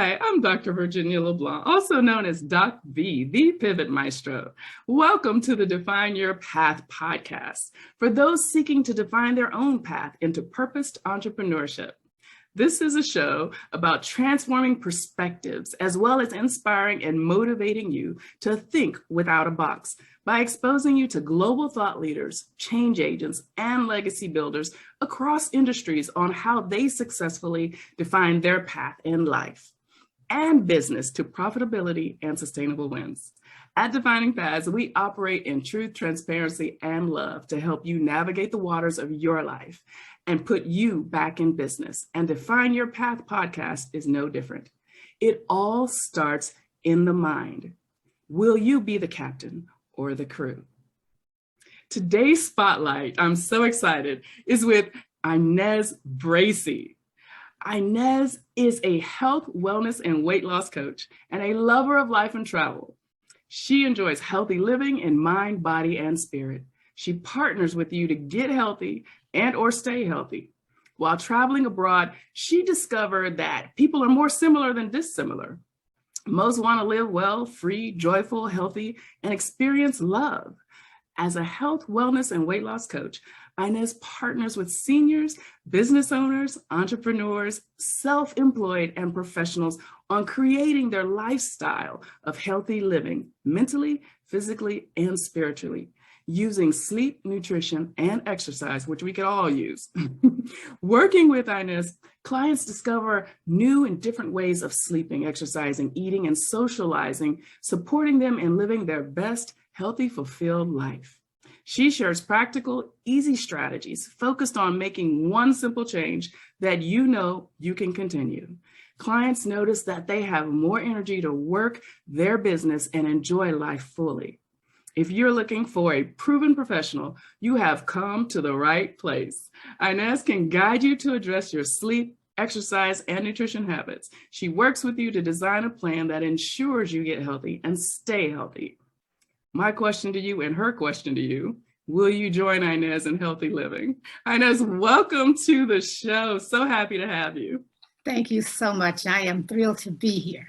Hi, I'm Dr. Virginia LeBlanc, also known as Doc V, the Pivot Maestro. Welcome to the Define Your Path podcast for those seeking to define their own path into purposed entrepreneurship. This is a show about transforming perspectives as well as inspiring and motivating you to think without a box by exposing you to global thought leaders, change agents, and legacy builders across industries on how they successfully define their path in life and business to profitability and sustainable wins. At Defining Paths, we operate in truth, transparency, and love to help you navigate the waters of your life and put you back in business. And Define Your Path podcast is no different. It all starts in the mind. Will you be the captain or the crew? Today's spotlight, I'm so excited, is with Inez Bracy. Inez is a health, wellness, and weight loss coach and a lover of life and travel. She enjoys healthy living in mind, body, and spirit. She partners with you to get healthy and or stay healthy. While traveling abroad, she discovered that people are more similar than dissimilar. Most want to live well, free, joyful, healthy, and experience love. As a health, wellness, and weight loss coach, Inez partners with seniors, business owners, entrepreneurs, self-employed, and professionals on creating their lifestyle of healthy living, mentally, physically, and spiritually, using sleep, nutrition, and exercise, which we could all use. Working with Inez, clients discover new and different ways of sleeping, exercising, eating, and socializing, supporting them in living their best, healthy, fulfilled life. She shares practical, easy strategies focused on making one simple change that you know you can continue. Clients notice that they have more energy to work their business and enjoy life fully. If you're looking for a proven professional, you have come to the right place. Inez can guide you to address your sleep, exercise, and nutrition habits. She works with you to design a plan that ensures you get healthy and stay healthy. My question to you and her question to you, will you join Inez in healthy living? Inez, welcome to the show. So happy to have you. Thank you so much. I am thrilled to be here.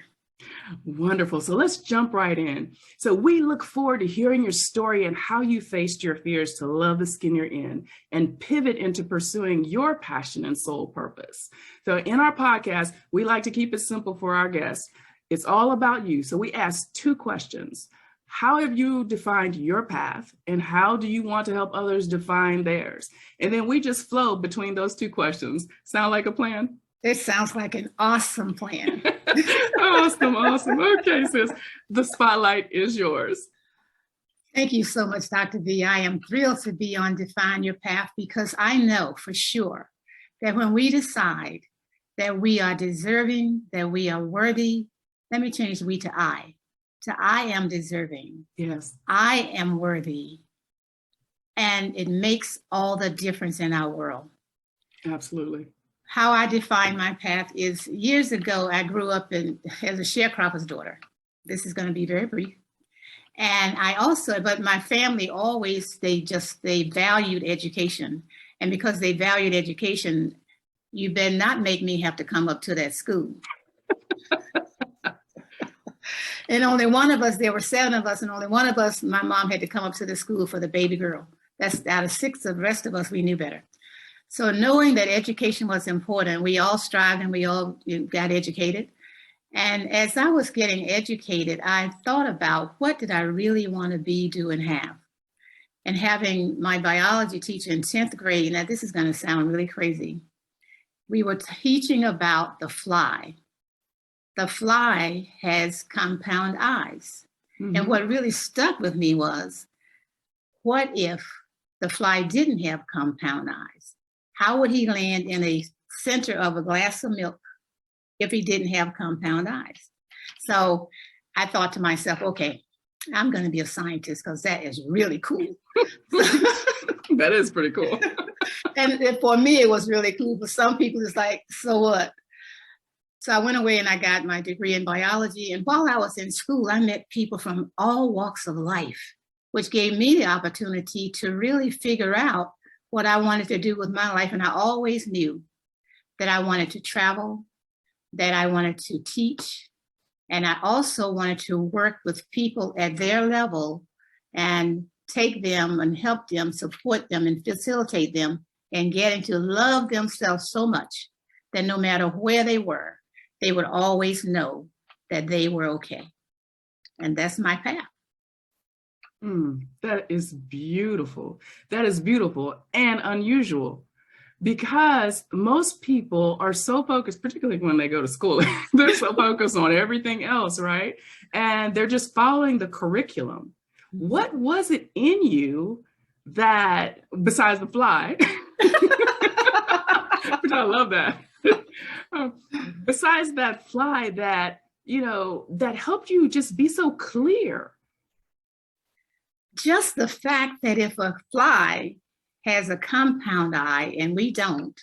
Wonderful. So let's jump right in. So we look forward to hearing your story and how you faced your fears to love the skin you're in and pivot into pursuing your passion and soul purpose. So in our podcast, we like to keep it simple for our guests. It's all about you. So we ask two questions. How have you defined your path and how do you want to help others define theirs? And then we just flow between those two questions. Sound like a plan? It sounds like an awesome plan. Awesome. Okay, sis, the spotlight is yours. Thank you so much, Dr. V. I am thrilled to be on Define Your Path because I know for sure that when we decide that we are deserving, that we are worthy, let me change we to I. So I am deserving. Yes. I am worthy. And it makes all the difference in our world. Absolutely. How I define my path is years ago, I grew up as a sharecropper's daughter. This is going to be very brief. And but my family always, they valued education. And because they valued education, you better not make me have to come up to that school. And only one of us, there were 7 of us, and only one of us, my mom had to come up to the school for the baby girl. That's out of 6 of the rest of us, we knew better. So knowing that education was important, we all strived and we all got educated. And as I was getting educated, I thought about what did I really want to be, do, and have. And having my biology teacher in 10th grade, now this is going to sound really crazy. We were teaching about the fly. The fly has compound eyes. Mm-hmm. And what really stuck with me was, what if the fly didn't have compound eyes? How would he land in a center of a glass of milk if he didn't have compound eyes? So I thought to myself, okay, I'm going to be a scientist because that is really cool. That is pretty cool. And for me, it was really cool. For some people, it's like, so what? So I went away and I got my degree in biology. And while I was in school, I met people from all walks of life, which gave me the opportunity to really figure out what I wanted to do with my life. And I always knew that I wanted to travel, that I wanted to teach. And I also wanted to work with people at their level and take them and help them, support them and facilitate them and getting to love themselves so much that no matter where they were, they would always know that they were okay. And that's my path. That is beautiful. That is beautiful and unusual, because most people are so focused, particularly when they go to school, they're so focused on everything else, right? And they're just following the curriculum. What was it in you that, besides the fly, which I love that, besides that fly, that, that helped you just be so clear? Just the fact that if a fly has a compound eye and we don't,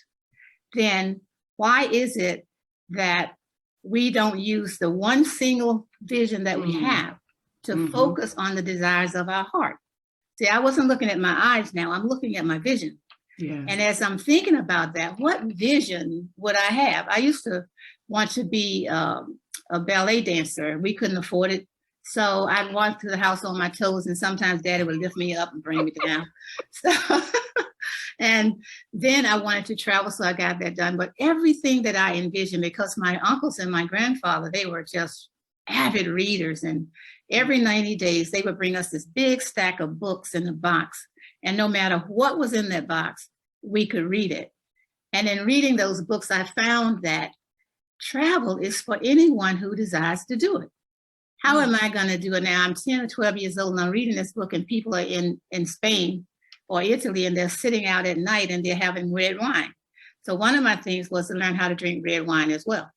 then why is it that we don't use the one single vision that we have to focus on the desires of our heart? See, I wasn't looking at my eyes now, I'm looking at my vision. Yeah. And as I'm thinking about that, what vision would I have? I used to want to be a ballet dancer. We couldn't afford it. So I'd walk through the house on my toes, and sometimes Daddy would lift me up and bring me down. So, and then I wanted to travel, so I got that done. But everything that I envisioned, because my uncles and my grandfather, they were just avid readers. And every 90 days, they would bring us this big stack of books in a box. And no matter what was in that box, we could read it. And in reading those books, I found that travel is for anyone who desires to do it. How am I going to do it now? I'm 10 or 12 years old and I'm reading this book, and people are in Spain or Italy, and they're sitting out at night and they're having red wine. So one of my things was to learn how to drink red wine as well.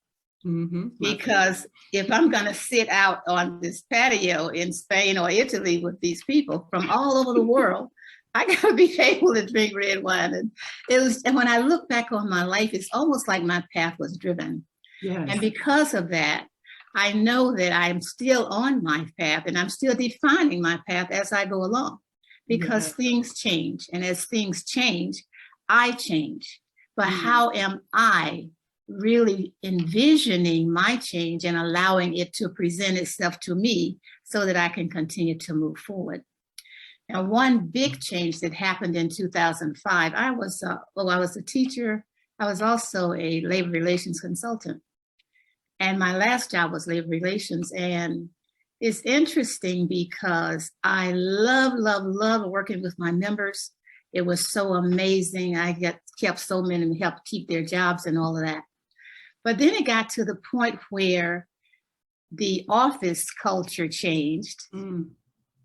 Because if I'm going to sit out on this patio in Spain or Italy with these people from all over the world, I got to be able to drink red wine. And when I look back on my life, it's almost like my path was driven. Yes. And because of that, I know that I'm still on my path, and I'm still defining my path as I go along, because things change. And as things change, I change. But how am I really envisioning my change and allowing it to present itself to me so that I can continue to move forward? Now, one big change that happened in 2005, I was a teacher. I was also a labor relations consultant. And my last job was labor relations. And it's interesting because I love working with my members. It was so amazing. I kept so many, helped keep their jobs and all of that. But then it got to the point where the office culture changed.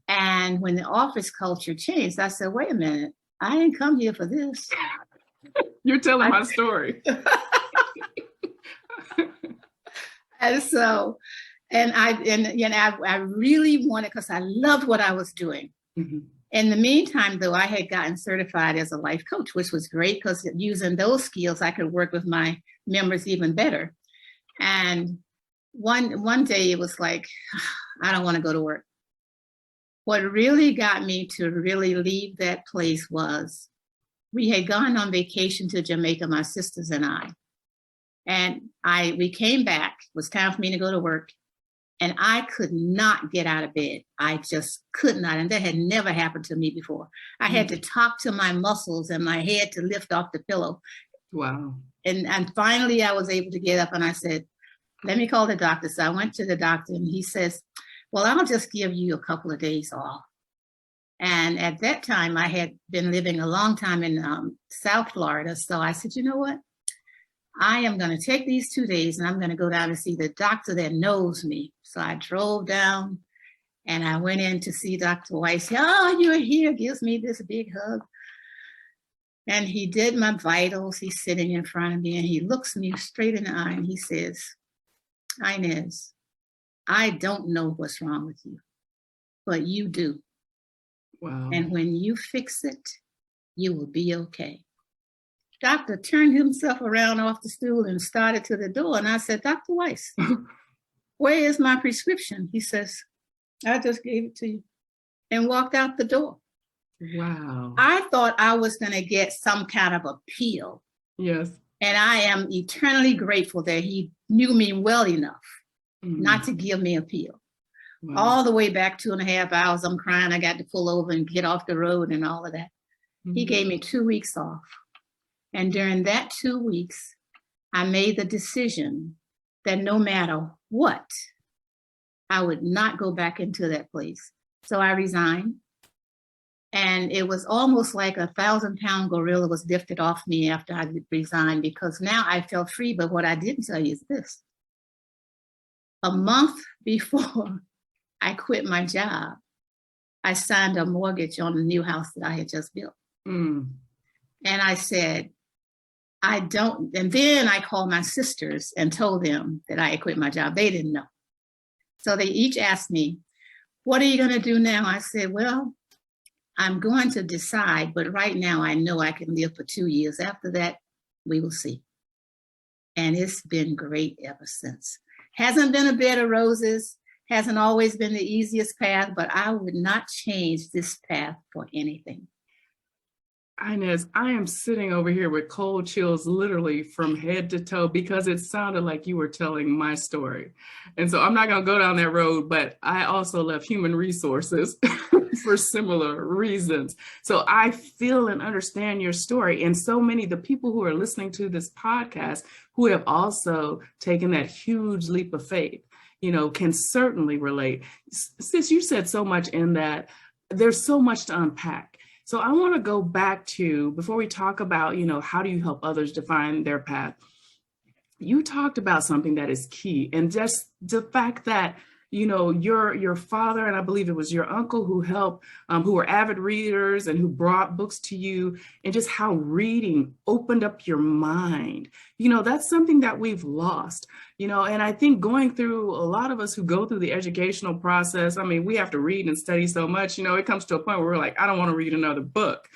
And when the office culture changed, I said, wait a minute, I didn't come here for this. You're telling my story. And so, I really wanted, because I loved what I was doing. In the meantime, though, I had gotten certified as a life coach, which was great, because using those skills, I could work with my members even better. And one day it was like, I don't want to go to work. What really got me to really leave that place was, we had gone on vacation to Jamaica, my sisters and I. And we came back, it was time for me to go to work, and I could not get out of bed. I just could not, and that had never happened to me before. I had to talk to my muscles and my head to lift off the pillow. Wow. And finally I was able to get up, and I said, let me call the doctor. So I went to the doctor, and he says, well, I'll just give you a couple of days off. And at that time, I had been living a long time in South Florida. So I said, you know what? I am going to take these 2 days, and I'm going to go down and see the doctor that knows me. So I drove down, and I went in to see Dr. Weiss. Oh, you're here, gives me this big hug. And he did my vitals. He's sitting in front of me, and he looks me straight in the eye, and he says, Inez, I don't know what's wrong with you, but you do. Wow. And when you fix it, you will be okay. Doctor turned himself around off the stool and started to the door. And I said, Dr. Weiss, where is my prescription? He says, I just gave it to you, and walked out the door. Wow. I thought I was going to get some kind of appeal. Yes. And I am eternally grateful that he knew me well enough not Mm. to give me a pill. Wow. All the way back 2.5 hours, I'm crying. I got to pull over and get off the road and all of that. He Mhm. gave me 2 weeks off. And during that 2 weeks, I made the decision that no matter what, I would not go back into that place. So I resigned. And it was almost like a 1,000-pound gorilla was lifted off me after I resigned, because now I felt free. But what I didn't tell you is this. A month before I quit my job, I signed a mortgage on the new house that I had just built. Mm. And I said, I don't. And then I called my sisters and told them that I had quit my job. They didn't know. So they each asked me, what are you going to do now? I said, well, I'm going to decide, but right now I know I can live for 2 years. After that, we will see. And it's been great ever since. Hasn't been a bed of roses, hasn't always been the easiest path, but I would not change this path for anything. Inez, I am sitting over here with cold chills literally from head to toe, because it sounded like you were telling my story. And so I'm not going to go down that road, but I also left human resources for similar reasons. So I feel and understand your story. And so many, the people who are listening to this podcast who have also taken that huge leap of faith, can certainly relate. Sis, you said so much in that. There's so much to unpack. So I want to go back to, before we talk about, how do you help others define their path? You talked about something that is key, and just the fact that, your father, and I believe it was your uncle, who helped, who were avid readers and who brought books to you, and just how reading opened up your mind. That's something that we've lost, and I think going through, a lot of us who go through the educational process, I mean, we have to read and study so much, it comes to a point where we're like, I don't want to read another book.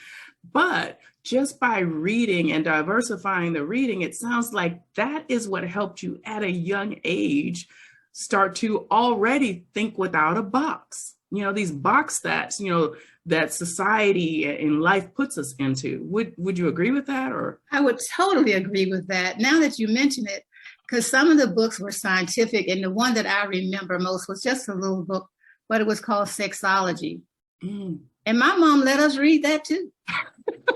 But just by reading and diversifying the reading, it sounds like that is what helped you at a young age start to already think without a box. These box that, that society and life puts us into. Would you agree with that? Or I would totally agree with that. Now that you mention it, because some of the books were scientific, and the one that I remember most was just a little book, but it was called Sexology. And my mom let us read that too.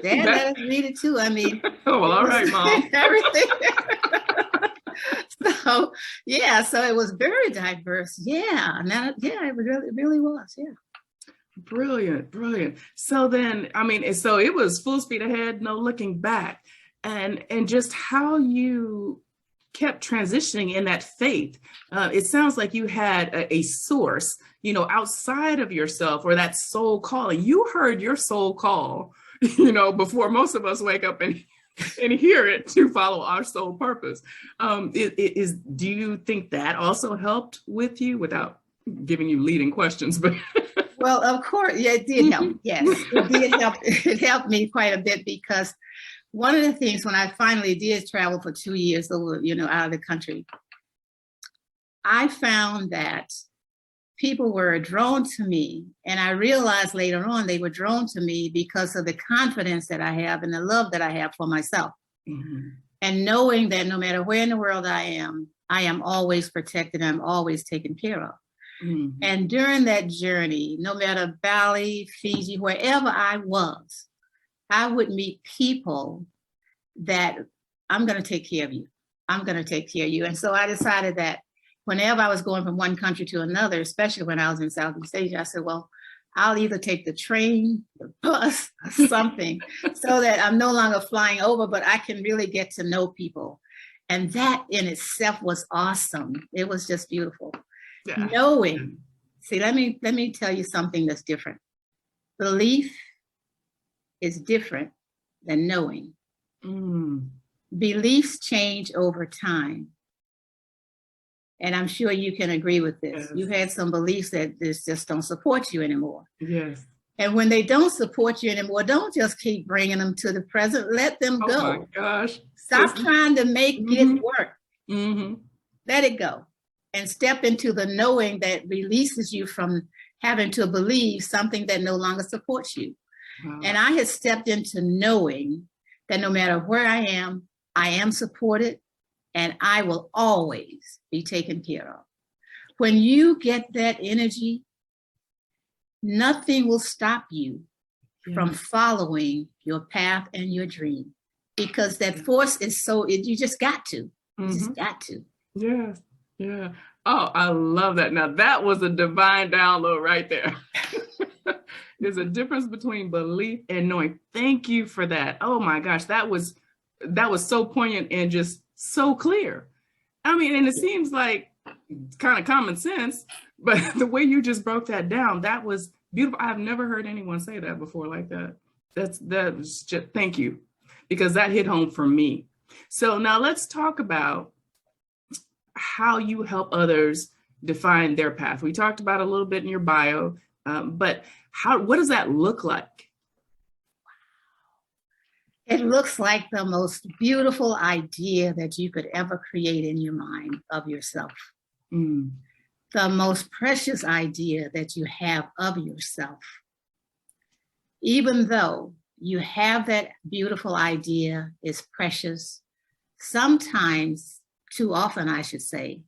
Dad let us read it too. I mean, oh, well, all right, Mom. Everything. So it was very diverse. Yeah, it really was. Yeah. Brilliant. So then, I mean, so it was full speed ahead, no looking back, and just how you kept transitioning in that faith. It sounds like you had a source, outside of yourself, or that soul calling. You heard your soul call, before most of us wake up and hear it to follow our soul purpose. Do you think that also helped with you, without giving you leading questions? But well, of course, yeah, it did help. Yes, it did help. It helped me quite a bit, because one of the things, when I finally did travel for 2 years over, out of the country, I found that people were drawn to me. And I realized later on they were drawn to me because of the confidence that I have and the love that I have for myself. Mm-hmm. And knowing that no matter where in the world I am always protected, I'm always taken care of. Mm-hmm. And during that journey, no matter Bali, Fiji, wherever I was, I would meet people that I'm going to take care of you. I'm going to take care of you. And so I decided that whenever I was going from one country to another, especially when I was in Southeast Asia, I said, well, I'll either take the train, the bus, or something, so that I'm no longer flying over, but I can really get to know people. And that in itself was awesome. It was just beautiful. Yeah. Knowing, see, let me tell you something that's different. Belief is different than knowing. Beliefs change over time. And I'm sure you can agree with this. Yes. You had some beliefs that just don't support you anymore. Yes. And when they don't support you anymore, don't just keep bringing them to the present. Let them go. Oh my gosh. Stop trying to make it work. Mm-hmm. Let it go. And step into the knowing that releases you from having to believe something that no longer supports you. Wow. And I had stepped into knowing that no matter where I am supported and I will always be taken care of. When you get that energy, nothing will stop you from following your path and your dream, because that force is you just got to. You just got to. Yes. Yeah. Oh, I love that. Now that was a divine download right there. There's a difference between belief and knowing. Thank you for that. Oh my gosh, that was so poignant and just so clear. I mean, and it seems like kind of common sense, but the way you just broke that down, that was beautiful. I've never heard anyone say that before like that. That was just, thank you, because that hit home for me. So now let's talk about how you help others define their path. We talked about a little bit in your bio, but what does that look like? It looks like the most beautiful idea that you could ever create in your mind of yourself. The most precious idea that you have of yourself. Even though you have that beautiful idea, is precious, sometimes, too often I should say,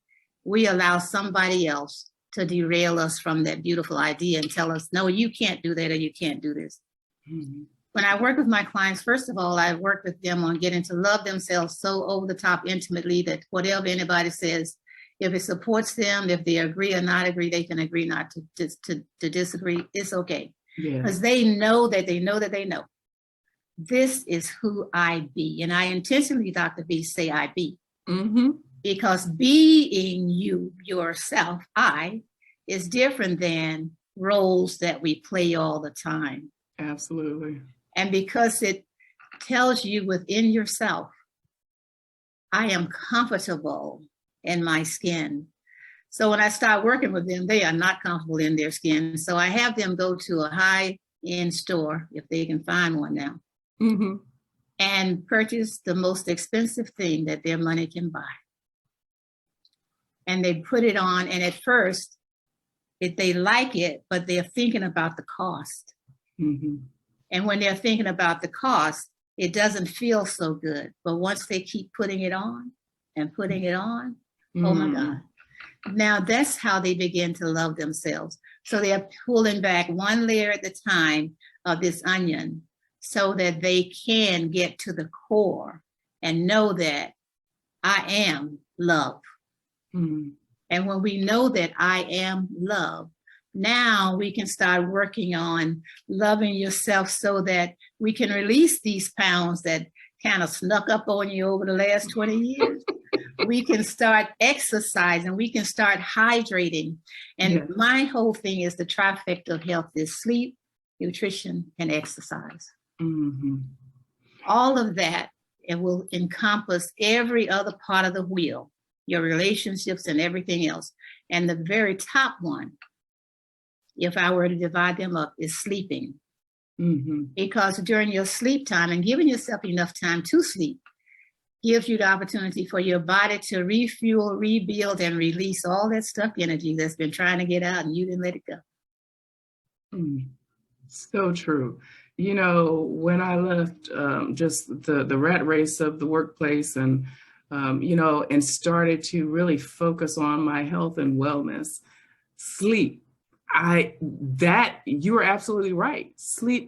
we allow somebody else to derail us from that beautiful idea and tell us, no, you can't do that, or you can't do this. When I work with my clients, first of all, I work with them on getting to love themselves so over the top intimately that whatever anybody says, if it supports them, if they agree or not agree, they can agree not to disagree. It's okay. Because they know that they know that they know. This is who I be. And I intentionally, Dr. B, say I be. Because being you, yourself, I, is different than roles that we play all the time. Absolutely. And because it tells you within yourself, I am comfortable in my skin. So when I start working with them, they are not comfortable in their skin. So I have them go to a high-end store, if they can find one now, and purchase the most expensive thing that their money can buy. And they put it on, and at first, they like it, but they're thinking about the cost. And when they're thinking about the cost, it doesn't feel so good. But once they keep putting it on and putting it on, oh my God. Now that's how they begin to love themselves. So they're pulling back one layer at a time of this onion so that they can get to the core and know that I am love. And when we know that I am love, now we can start working on loving yourself so that we can release these pounds that kind of snuck up on you over the last 20 years. We can start exercising, we can start hydrating. And my whole thing is the trifecta of health is sleep, nutrition, and exercise. All of that, it will encompass every other part of the wheel, your relationships and everything else. And the very top one, if I were to divide them up, is sleeping. Because during your sleep time and giving yourself enough time to sleep gives you the opportunity for your body to refuel, rebuild, and release all that stuck energy that's been trying to get out and you didn't let it go. So true. You know, when I left just the rat race of the workplace and, you know, and started to really focus on my health and wellness, sleep, you are absolutely right. Sleep,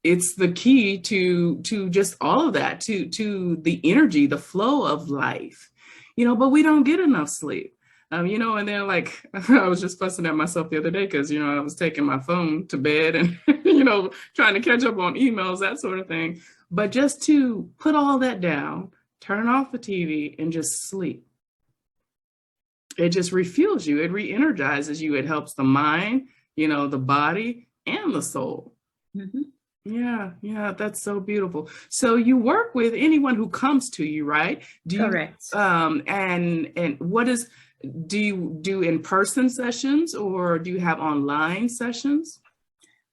it's the key to just all of that, to the energy, the flow of life, you know, but we don't get enough sleep. You know, and then like, I was just fussing at myself the other day because, you know, I was taking my phone to bed and, you know, trying to catch up on emails, that sort of thing. But just to put all that down, turn off the TV and just sleep. It just refuels you. It re-energizes you. It helps the mind, you know, the body and the soul. Yeah, that's so beautiful. So you work with anyone who comes to you, right? Correct. And do you do in-person sessions or do you have online sessions?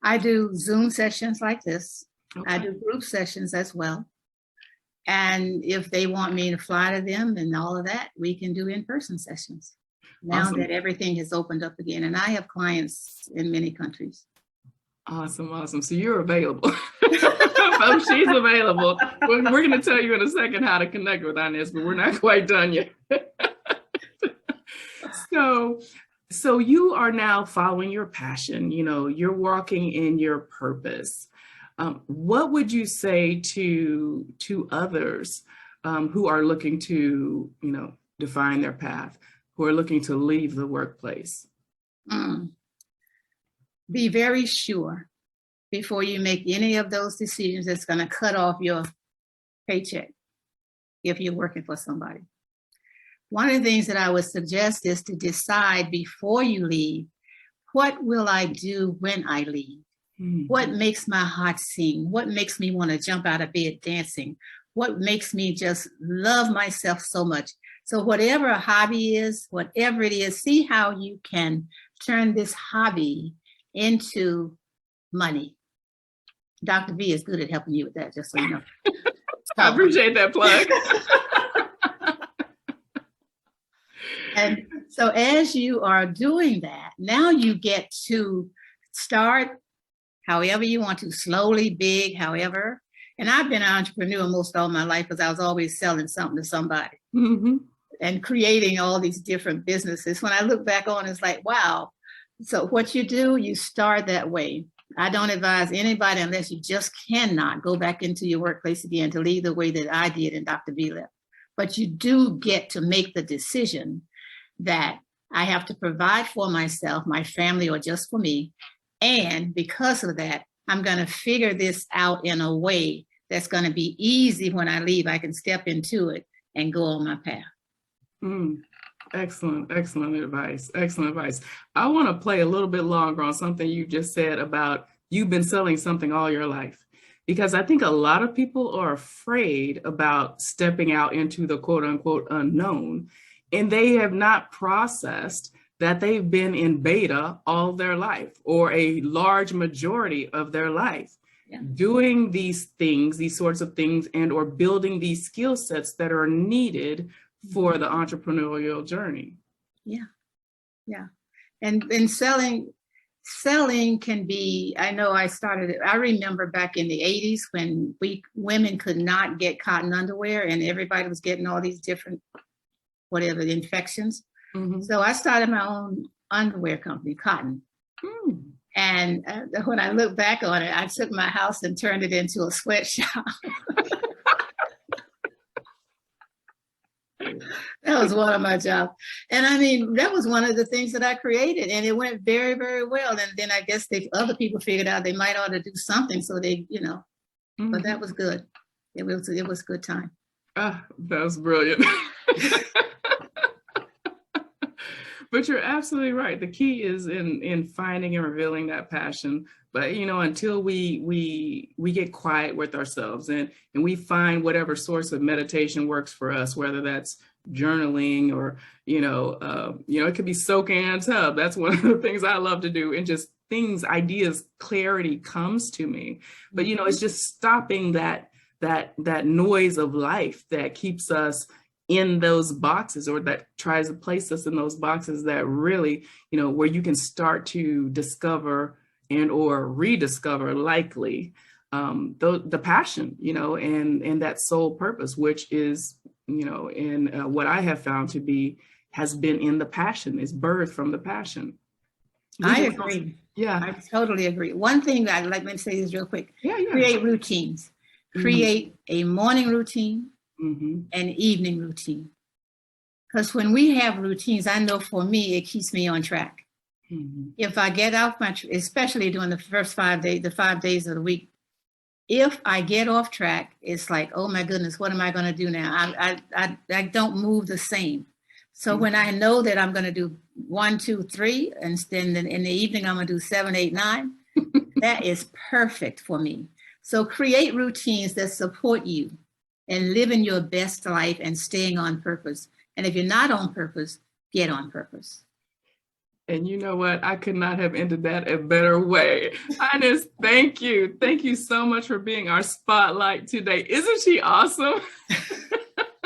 I do Zoom sessions like this. Okay. I do group sessions as well. And if they want me to fly to them and all of that, we can do in-person sessions. Now that everything has opened up again. And I have clients in many countries. Awesome, awesome. So you're available. Folks, she's available. We're going to tell you in a second how to connect with Inez, but we're not quite done yet. So you are now following your passion. You know, you're walking in your purpose. What would you say to others who are looking to, you know, define their path, who are looking to leave the workplace? Be very sure before you make any of those decisions that's going to cut off your paycheck if you're working for somebody. One of the things that I would suggest is to decide before you leave, what will I do when I leave? Mm-hmm. What makes my heart sing? What makes me want to jump out of bed dancing? What makes me just love myself so much? So whatever a hobby is, whatever it is, see how you can turn this hobby into money. Dr. V is good at helping you with that, just so you know. I appreciate that plug. And so as you are doing that, now you get to start however you want to, slowly, big, however. And I've been an entrepreneur most all my life because I was always selling something to somebody and creating all these different businesses. When I look back on it, it's like, wow. So what you do, you start that way. I don't advise anybody, unless you just cannot go back into your workplace again, to leave the way that I did and Dr. V left. But you do get to make the decision that I have to provide for myself, my family, or just for me. And because of that, I'm going to figure this out in a way that's going to be easy when I leave. I can step into it and go on my path. Excellent, excellent advice. Excellent advice. I want to play a little bit longer on something you just said about you've been selling something all your life, because I think a lot of people are afraid about stepping out into the quote unquote unknown, and they have not processed that they've been in beta all their life, or a large majority of their life, doing these things, these sorts of things, and or building these skill sets that are needed for the entrepreneurial journey. Yeah. And selling can be, I know I remember back in the 80s when women could not get cotton underwear and everybody was getting all these different, whatever, the infections. So I started my own underwear company, Cotton. And when I look back on it, I took my house and turned it into a sweatshop. That was one of my jobs. And I mean, that was one of the things that I created, and it went very, very well. And then I guess other people figured out they might ought to do something. So they, but that was good. It was a good time. That was brilliant. But you're absolutely right. The key is in finding and revealing that passion. But, until we get quiet with ourselves and we find whatever source of meditation works for us, whether that's journaling or, it could be soaking in a tub. That's one of the things I love to do. And just ideas, clarity comes to me. But, it's just stopping that noise of life that keeps us in those boxes, or that tries to place us in those boxes that really, where you can start to discover and or rediscover likely the passion, and that soul purpose, which is, in what I have found to be, has been in the passion, is birthed from the passion. I agree. Yeah, I totally agree. One thing I'd like to say this real quick. Create routines. Create a morning routine. An evening routine. Because when we have routines, I know for me, it keeps me on track. If I get off especially during the first 5 days, the 5 days of the week, if I get off track, it's like, oh my goodness, what am I going to do now? I don't move the same. So when I know that I'm going to do 1, 2, 3, and then in the evening, I'm going to do 7, 8, 9, that is perfect for me. So create routines that support you and living your best life and staying on purpose. And if you're not on purpose, get on purpose. And you know what? I could not have ended that a better way. Inez, thank you. Thank you so much for being our spotlight today. Isn't she awesome?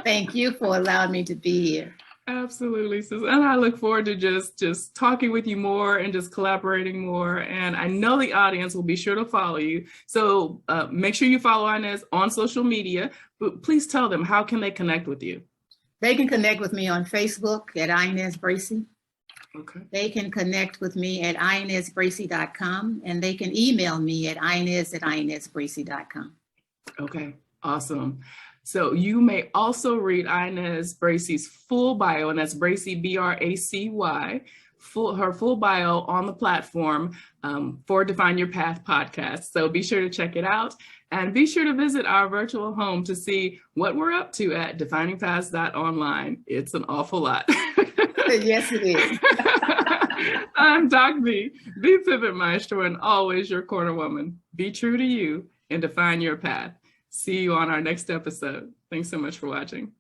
Thank you for allowing me to be here. Absolutely, sis. And I look forward to just talking with you more and just collaborating more. And I know the audience will be sure to follow you. So make sure you follow Inez on social media, but please tell them, how can they connect with you? They can connect with me on Facebook at Inez Bracy. Okay. They can connect with me at inezbracy.com, and they can email me at inez@inezbracy.com. Okay, awesome. So you may also read Inez Bracy's full bio, and that's Bracy, Bracy, her full bio on the platform for Define Your Path podcast. So be sure to check it out, and be sure to visit our virtual home to see what we're up to at definingpaths.online. It's an awful lot. Yes, it is. I'm Doc V, the Pivot Maestro, and always your corner woman. Be true to you and define your path. See you on our next episode. Thanks so much for watching.